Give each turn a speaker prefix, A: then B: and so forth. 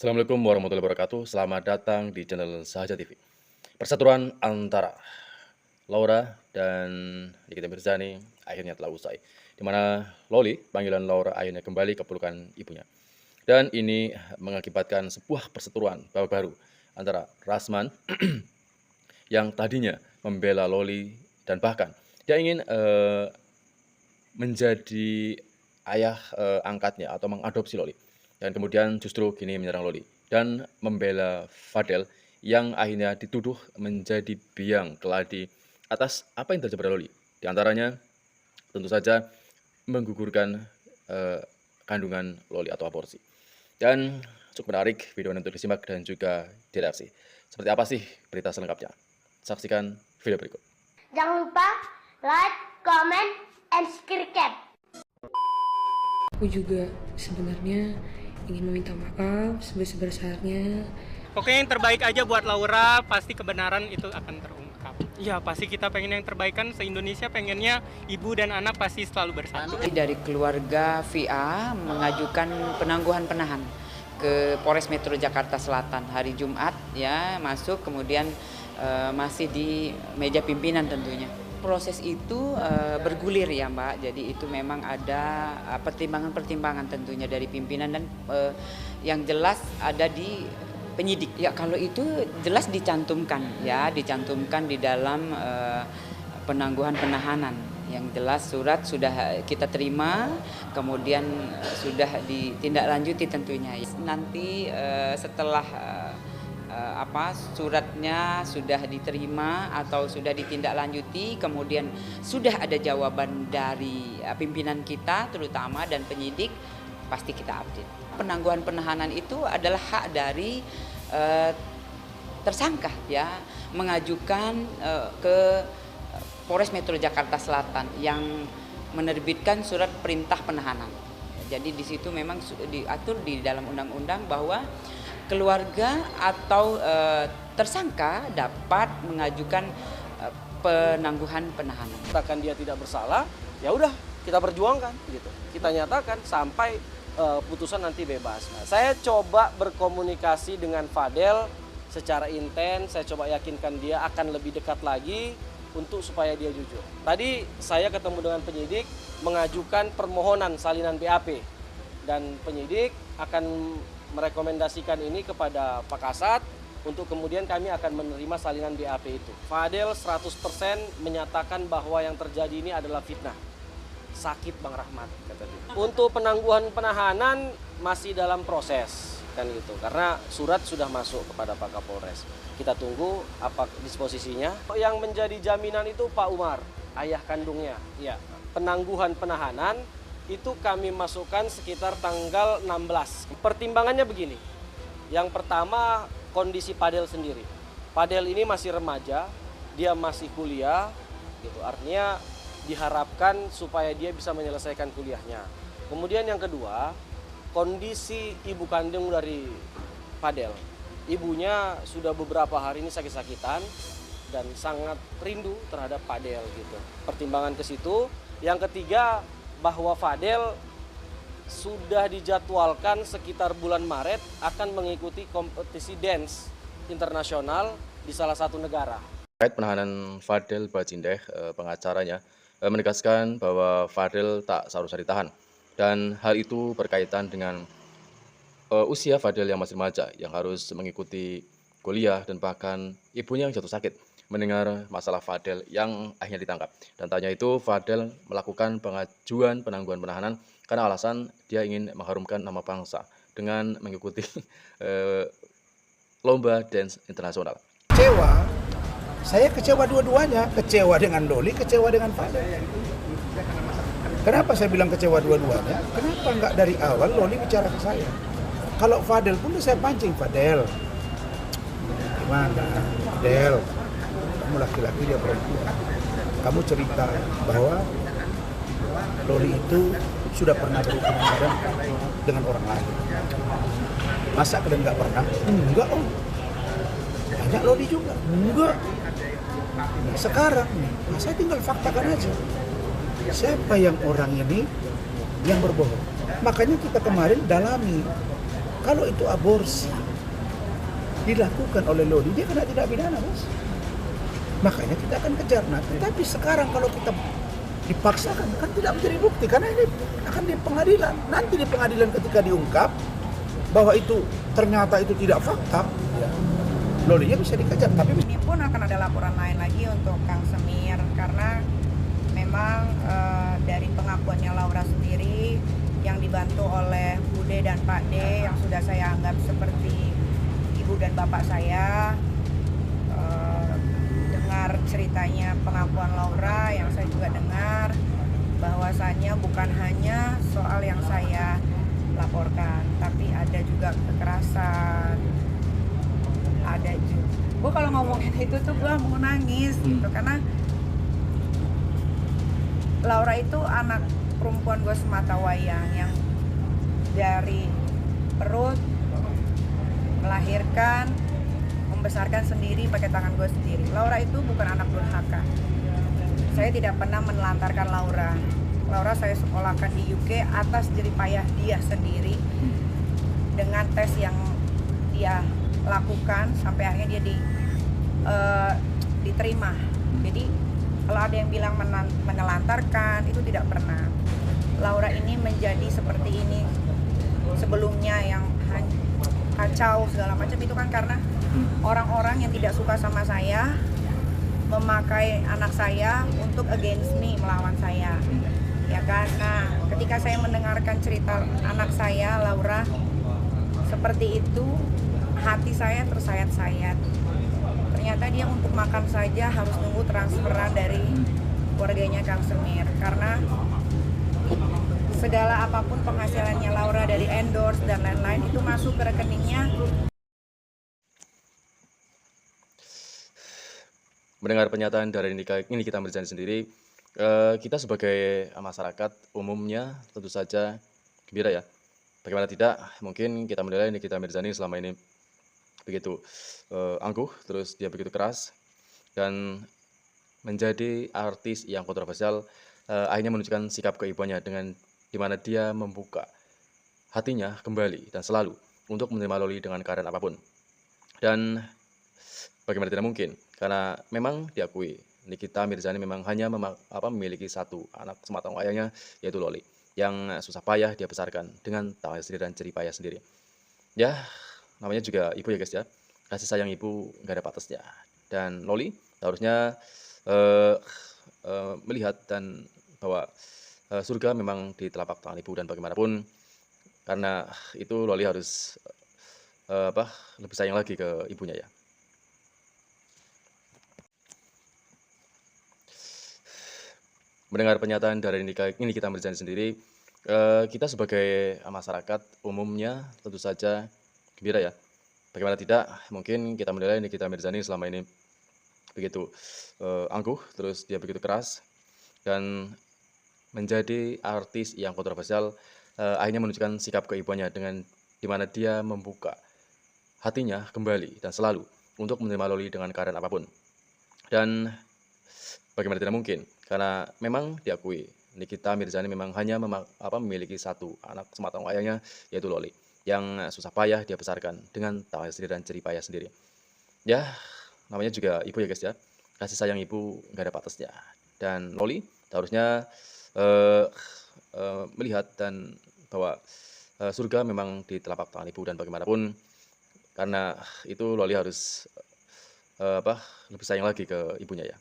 A: Assalamualaikum warahmatullahi wabarakatuh. Selamat datang di channel Sahaja TV. Perseteruan antara Laura dan Nikita Mirzani akhirnya telah usai, di mana Loli, panggilan Laura, akhirnya kembali ke pelukan ibunya. Dan ini mengakibatkan sebuah perseteruan babak baru antara Rasman yang tadinya membela Loli dan bahkan dia ingin menjadi ayah angkatnya atau mengadopsi Loli. Dan kemudian justru kini menyerang Loli dan membela Fadel yang akhirnya dituduh menjadi biang keladi atas apa yang terjadi pada Loli. Di antaranya tentu saja menggugurkan kandungan Loli atau aborsi. Dan cukup menarik video ini untuk disimak dan juga direaksi. Seperti apa sih berita selengkapnya? Saksikan video berikut.
B: Jangan lupa like, comment, and subscribe.
C: Aku juga sebenarnya ingin meminta maaf sebesar-besarnya.
D: Pokoknya yang terbaik aja buat Laura, pasti kebenaran itu akan terungkap. Ya pasti kita pengen yang terbaik kan, se-Indonesia pengennya ibu dan anak pasti selalu bersatu.
E: Dari keluarga VA mengajukan penangguhan penahan ke Polres Metro Jakarta Selatan hari Jumat ya, masuk kemudian masih di meja pimpinan tentunya. Proses itu bergulir ya Mbak, jadi itu memang ada pertimbangan-pertimbangan tentunya dari pimpinan dan yang jelas ada di penyidik. Ya kalau itu jelas dicantumkan ya, dicantumkan di dalam penangguhan penahanan. Yang jelas surat sudah kita terima, kemudian sudah ditindaklanjuti tentunya. Nanti setelah suratnya sudah diterima atau sudah ditindaklanjuti, kemudian sudah ada jawaban dari pimpinan kita terutama dan penyidik, pasti kita update. Penangguhan penahanan itu adalah hak dari tersangka ya, mengajukan ke Polres Metro Jakarta Selatan yang menerbitkan surat perintah penahanan. Jadi di situ memang diatur di dalam undang-undang bahwa keluarga atau tersangka dapat mengajukan penangguhan penahanan.
F: Katakan dia tidak bersalah, ya udah kita perjuangkan gitu. Kita nyatakan sampai putusan nanti bebas. Nah, saya coba berkomunikasi dengan Fadel secara intens, saya coba yakinkan dia akan lebih dekat lagi untuk supaya dia jujur. Tadi saya ketemu dengan penyidik mengajukan permohonan salinan BAP dan penyidik akan merekomendasikan ini kepada Pak Kasat untuk kemudian kami akan menerima salinan BAP itu. Fadel 100% menyatakan bahwa yang terjadi ini adalah fitnah. Sakit Bang Rahmat kata dia. Untuk penangguhan penahanan masih dalam proses kan gitu. Karena surat sudah masuk kepada Pak Kapolres. Kita tunggu apa disposisinya. Yang menjadi jaminan itu Pak Umar, ayah kandungnya. Ya, penangguhan penahanan itu kami masukkan sekitar tanggal 16. Pertimbangannya begini. Yang pertama kondisi Fadel sendiri. Fadel ini masih remaja, dia masih kuliah gitu. Artinya diharapkan supaya dia bisa menyelesaikan kuliahnya. Kemudian yang kedua, kondisi ibu kandung dari Fadel. Ibunya sudah beberapa hari ini sakit-sakitan dan sangat rindu terhadap Fadel gitu. Pertimbangan ke situ. Yang ketiga, bahwa Fadel sudah dijadwalkan sekitar bulan Maret akan mengikuti kompetisi dance internasional di salah satu negara.
A: Terkait penahanan Fadel Bajindeh, pengacaranya menegaskan bahwa Fadel tak seharusnya ditahan. Dan hal itu berkaitan dengan usia Fadel yang masih remaja, yang harus mengikuti kuliah dan bahkan ibunya yang jatuh sakit mendengar masalah Fadel yang akhirnya ditangkap. Dan tanya itu Fadel melakukan pengajuan penangguhan penahanan karena alasan dia ingin mengharumkan nama bangsa dengan mengikuti lomba dance internasional.
G: Kecewa, saya kecewa dua-duanya, kecewa dengan Loli, kecewa dengan Fadel. Kenapa saya bilang kecewa dua-duanya? Kenapa nggak dari awal Loli bicara ke saya? Kalau Fadel pun saya pancing, Fadel. Gimana? Fadel, kamu laki-laki dia perempuan. Kamu cerita bahwa Loli itu sudah pernah berhubungan dengan orang lain. Masa kalian nggak pernah? Enggak om. Banyak Loli juga. Enggak. Nah, sekarang nih, saya tinggal faktakan aja. Siapa yang orang ini yang berbohong? Makanya kita kemarin dalami Kalau itu aborsi dilakukan oleh Loli, dia kena tindak pidana, Bos. Makanya kita akan kejar. Nah, tapi sekarang kalau kita dipaksakan kan tidak menjadi bukti karena ini akan di pengadilan. Nanti di pengadilan ketika diungkap bahwa itu ternyata itu tidak fakta, ya, Lolinya bisa dikejar. Tapi
H: ini pun akan ada laporan lain lagi untuk Kang Semir karena memang dari pengakuannya Laura sendiri yang dibantu oleh Bude dan Pak D yang sudah saya anggap seperti ibu dan bapak saya, dengar ceritanya pengakuan Laura yang saya juga dengar bahwasannya bukan hanya soal yang saya laporkan, tapi ada juga kekerasan, ada juga. Gue kalau ngomongin itu tuh gue mau nangis gitu karena Laura itu anak perempuan gue semata wayang yang dari perut melahirkan, membesarkan sendiri pakai tangan gue sendiri. Laura itu bukan anak durhaka. Saya tidak pernah menelantarkan Laura. Laura saya sekolahkan di UK atas jerih payah dia sendiri dengan tes yang dia lakukan sampai akhirnya dia diterima. Jadi kalau ada yang bilang menelantarkan itu tidak pernah. Laura ini menjadi seperti ini sebelumnya yang kacau segala macam itu kan karena orang-orang yang tidak suka sama saya memakai anak saya untuk against me, melawan saya, ya kan. Nah, ketika saya mendengarkan cerita anak saya Laura seperti itu, hati saya tersayat-sayat. Ternyata dia untuk makan saja harus nunggu transferan dari keluarganya Kang Semir karena segala apapun penghasilannya Laura dari endorse dan lain-lain itu masuk ke rekeningnya.
A: Mendengar pernyataan dari ini kita Mirzani sendiri, kita sebagai masyarakat umumnya tentu saja gembira ya. Bagaimana tidak, mungkin kita menilai Nikita Mirzani selama ini begitu angkuh, terus dia begitu keras, dan menjadi artis yang kontroversial, akhirnya menunjukkan sikap keibuannya dengan dimana dia membuka hatinya kembali dan selalu untuk menerima Loli dengan keadaan apapun. Dan bagaimana tidak mungkin, karena memang diakui Nikita Mirzani memang hanya memiliki satu anak semata wayangnya, yaitu Loli, yang susah payah dia besarkan dengan tangannya sendiri dan jerih payah sendiri. Ya, namanya juga ibu ya guys ya, kasih sayang ibu nggak ada batasnya. Dan Loli harusnya melihat dan bahwa surga memang di telapak tangan ibu, dan bagaimanapun karena itu Loli harus lebih sayang lagi ke ibunya ya. Mendengar pernyataan dari ini kita Mirzani sendiri, kita sebagai masyarakat umumnya tentu saja gembira ya. Bagaimana tidak, mungkin kita menilai Nikita Mirzani selama ini begitu angkuh, terus dia begitu keras, dan menjadi artis yang kontroversial, akhirnya menunjukkan sikap keibuannya dengan dimana dia membuka hatinya kembali dan selalu untuk menerima Loli dengan keadaan apapun. Dan bagaimana tidak mungkin, karena memang diakui Nikita Mirzani memang hanya memiliki satu anak semata wayangnya, yaitu Loli, yang susah payah dia besarkan dengan tangannya sendiri dan jerih payah sendiri. Ya, namanya juga ibu ya guys ya, kasih sayang ibu nggak ada batasnya. Dan Loli harusnya melihat dan bahwa surga memang di telapak tangan ibu, dan bagaimanapun karena itu Loli harus lebih sayang lagi ke ibunya ya.